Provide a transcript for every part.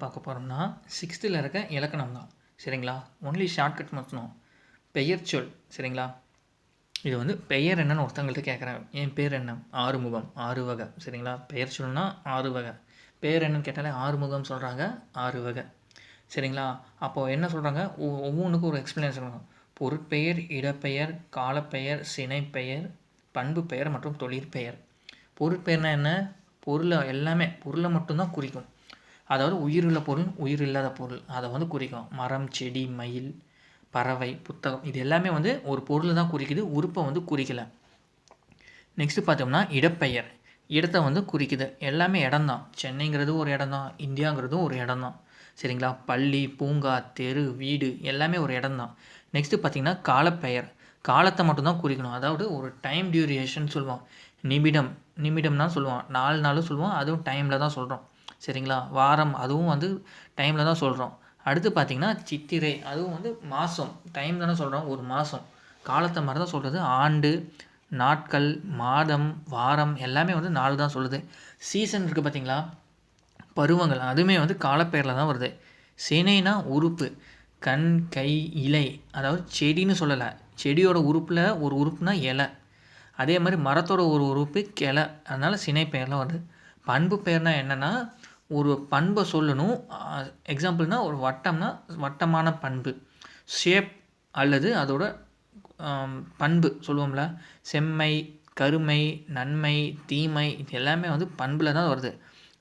பார்க்க போகிறோம்னா 6th இருக்க இலக்கணம் தான். சரிங்களா? ஒன்லி ஷார்ட்கட் மட்டும். பெயர் சொல். சரிங்களா? இது வந்து பெயர் என்னன்னு ஒருத்தவங்கள்ட்ட கேட்குறேன். என் பேர் என்ன? ஆறுமுகம். 6 வகை. சரிங்களா? பெயர் சொல்னா 6 வகை. பேர் என்னன்னு கேட்டாலே ஆறுமுகம் சொல்கிறாங்க. 6 வகை. சரிங்களா? அப்போது என்ன சொல்கிறாங்க, ஒவ்வொன்றுக்கும் ஒரு எக்ஸ்ப்ளனேஷன் சொல்கிறாங்க. பொருட்பெயர், இடப்பெயர், காலப்பெயர், சினைப்பெயர், பண்பு பெயர் மற்றும் தொழிற்பெயர். பொருட்பெயர்னா என்ன? பொருளை எல்லாமே பொருளை மட்டும்தான் குறிக்கும். அதாவது உயிருள்ள பொருள், உயிர் இல்லாத பொருள் அதை வந்து குறிக்கும். மரம், செடி, மயில், பறவை, புத்தகம் இது எல்லாமே வந்து ஒரு பொருளை தான் குறிக்குது, உறுப்பை வந்து குறிக்கலை. நெக்ஸ்ட்டு பார்த்தோம்னா இடப்பெயர். இடத்தை வந்து குறிக்குது. எல்லாமே இடம்தான். சென்னைங்கிறது ஒரு இடம் தான், இந்தியாங்கிறதும் ஒரு இடம் தான். சரிங்களா? பள்ளி, பூங்கா, தெரு, வீடு எல்லாமே ஒரு இடம் தான். நெக்ஸ்ட்டு பார்த்திங்கன்னா காலப்பெயர். காலத்தை மட்டும்தான் குறிக்கணும். அதாவது ஒரு டைம் டியூரேஷன் சொல்லுவோம். நிமிடம் தான் சொல்லுவோம். 4 நாளும் சொல்லுவோம். அதுவும் டைமில் தான் சொல்கிறோம். சரிங்களா? வாரம் அதுவும் வந்து டைமில் தான் சொல்கிறோம். அடுத்து பார்த்திங்கன்னா சித்திரை, அதுவும் வந்து மாதம் டைம் தானே சொல்கிறோம். ஒரு மாதம் காலத்தை மாதிரி தான் சொல்கிறது. ஆண்டு, நாட்கள், மாதம், வாரம் எல்லாமே வந்து நாள் தான் சொல்லுது. சீசன் இருக்குது பார்த்திங்களா, பருவங்கள் அதுவுமே வந்து காலப்பெயரில் தான் வருது. சினைனா உறுப்பு, கண், கை, இலை, அதாவது செடின்னு சொல்லலை. செடியோட உறுப்பில் ஒரு உறுப்புனா இலை. அதே மாதிரி மரத்தோட ஒரு உறுப்பு கிளை. அதனால் சினை பெயரில் வருது. பண்பு பெயர்னா என்னென்னா, ஒரு பண்பை சொல்லணும். எக்ஸாம்பிள்னால் ஒரு வட்டம்னா வட்டமான பண்பு, ஷேப் அல்லது அதோட பண்பு சொல்லுவோம்ல, செம்மை, கருமை, நன்மை, தீமை இது எல்லாமே வந்து பண்பில் தான் வருது.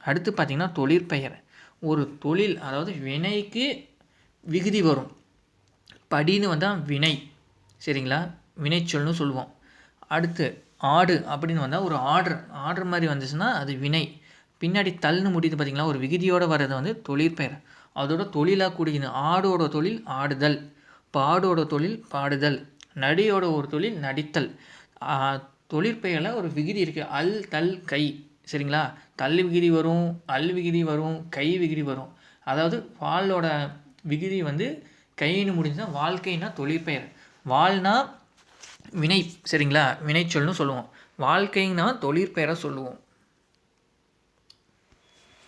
அடுத்து பார்த்திங்கன்னா தொழிற்பெயர். ஒரு தொழில், அதாவது வினைக்கு விகுதி வரும். படின்னு வந்தால் வினை. சரிங்களா? வினைச்சொல்னு சொல்லுவோம். அடுத்து ஆடு அப்படின்னு வந்தால் ஒரு ஆர்டர் மாதிரி வந்துச்சுன்னா அது வினை. பின்னாடி தள்ளுன்னு முடியுது பார்த்திங்களா, ஒரு விகுதியோடு வர்றது வந்து தொழிற்பெயர். அதோட தொழிலாக கூடியது. ஆடோட தொழில் ஆடுதல், பாடோட தொழில் பாடுதல், நடியோட ஒரு தொழில் நடித்தல். தொழிற்பெயரில் ஒரு விகுதி இருக்குது. அல், தல், கை. சரிங்களா? தல் விகுதி வரும், அல் விகுதி வரும், கை விகுதி வரும். அதாவது வாளோட விகுதி வந்து கைன்னு முடிஞ்சுன்னா வாழ்க்கைனா தொழிற்பெயர். வாழ்னா வினை. சரிங்களா? வினைச்சொல்னு சொல்லுவோம். வாழ்க்கைன்னா தொழிற்பெயரை சொல்லுவோம்.